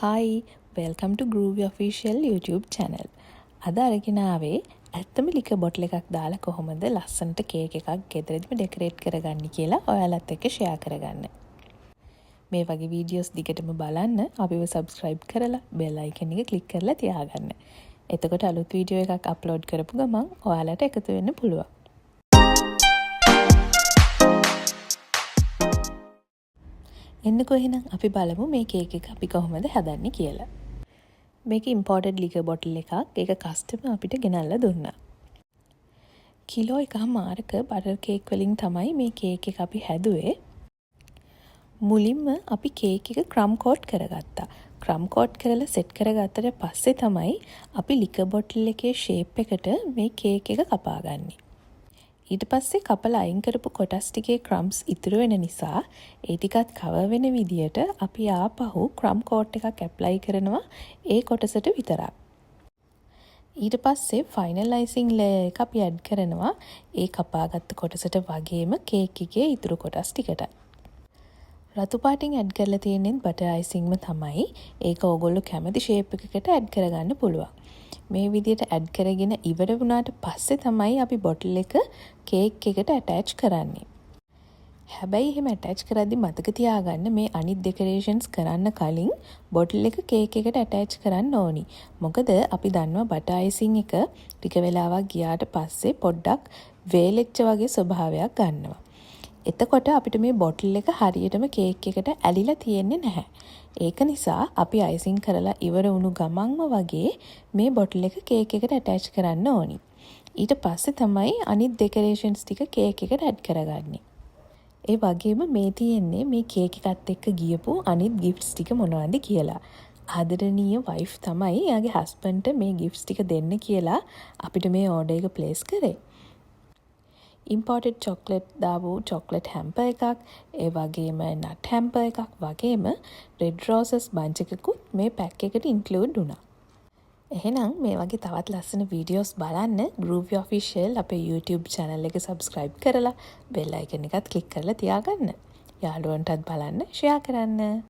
Hi, welcome to Groovy Official YouTube channel. අද අරගෙන ආවේ ඇත්තම ලිකර් බොටල් එකක් දාලා කොහොමද ලස්සනට කේක් එකක් ගෙදරදිම ඩෙකොරේට් කරගන්නේ කියලා ඔයාලත් එක්ක ෂෙයා කරගන්න. මේ වගේ වීඩියෝස් දිගටම බලන්න අපිව subscribe කරලා bell icon එක click කරලා තියාගන්න. එතකොට අලුත් වීඩියෝ එකක් අප්ලෝඩ් කරපු ගමන් ඔයාලට එකතු වෙන්න පුළුවන්. එන්නකෝ එහෙනම් අපි බලමු මේ කේක් එක අපි කොහොමද හදන්නේ කියලා. මේක ඉම්පෝර්ටඩ් ලිකර් බොටල් එකක්. ඒක කස්ටමර් අපිට ගෙනල්ලා දුන්නා. කිලෝ එකමාරක බටර් කේක් වලින් තමයි මේ කේක් එක අපි හැදුවේ. මුලින්ම අපි කේක් එක ක්‍රම් කෝට් කරගත්තා. ක්‍රම් කෝට් කරලා සෙට් කරගත්තට පස්සේ තමයි අපි ලිකර් බොටල් එකේ ෂේප් එකට මේ කේක් එක කපාගන්නේ. ඊට පස්සේ කපලා අයින් කරපු කොටස් ටිකේ ක්‍රම්ස් ඉතුරු වෙන නිසා ඒ ටිකත් කවර් වෙන විදියට අපි ආපහු ක්‍රම් කෝට් එකක් ඇප්ලයි කරනවා ඒ කොටසට විතරක්. ඊට පස්සේ ෆයිනලයිසිං ලේයර් එක අපි ඇඩ් කරනවා ඒ කපාගත්ත කොටසට වගේම කේක් එකේ ඉතුරු කොටස් ටිකට. රතු පාටින් ඇඩ් කරලා තියෙන්නේ බටර් අයිසිංම තමයි. ඒක ඕගොල්ලෝ කැමති ෂේප් එකකට ඇඩ් කරගන්න පුළුවන්. මේ විදිහට ඇඩ් කරගෙන ඉවර වුණාට පස්සේ තමයි අපි බොටල් එක කේක් එකට ඇටච් කරන්නේ. හැබැයි එහෙම ඇටච් කරද්දි මතක තියාගන්න මේ අනිත් ඩෙකොරේෂන්ස් කරන්න කලින් බොටල් එක කේක් එකට ඇටච් කරන්න ඕනි. මොකද අපි දන්නවා බටර් අයිසිං එක ටික වෙලාවක් ගියාට පස්සේ පොඩ්ඩක් වේලෙච්ච වගේ ස්වභාවයක් ගන්නවා. එතකොට අපිට මේ බොටල් එක හරියටම කේක් එකට ඇලිලා තියෙන්නේ නැහැ. ඒක නිසා අපි අයිසිං කරලා ඉවර වුණු ගමන්ම වගේ මේ බොටල් එක කේක් එකට ඇටච් කරන්න ඕනි. ඊට පස්සේ තමයි අනිත් ඩෙකොරේෂන්ස් ටික කේක් එකට ඇඩ් කරගන්නේ. ඒ වගේම මේ තියෙන්නේ මේ කේක් එකත් එක්ක ගියපු අනිත් ගිෆ්ට්ස් ටික මොනවද කියලා. ආදරණීය වයිෆ් තමයි එයාගේ හස්බන්ඩ්ට මේ ගිෆ්ට්ස් ටික දෙන්න කියලා අපිට මේ ඕඩර් එක ප්ලේස් කරේ. ඉම්පෝර්ටඩ් චොක්ලට් දාපු චොක්ලට් හැම්පර් එකක්, ඒ වගේම නට් හැම්පර් එකක් වගේම රෙඩ් රෝසස් බන්ච් එකකුත් මේ පැක් එකට ඉන්ක්ලූඩ් වුණා. එහෙනම් මේ වගේ තවත් ලස්සන වීඩියෝස් බලන්න Groovy Official අපේ YouTube channel එක subscribe කරලා bell icon එකත් click කරලා තියාගන්න. යාළුවන්ටත් බලන්න, share කරන්න.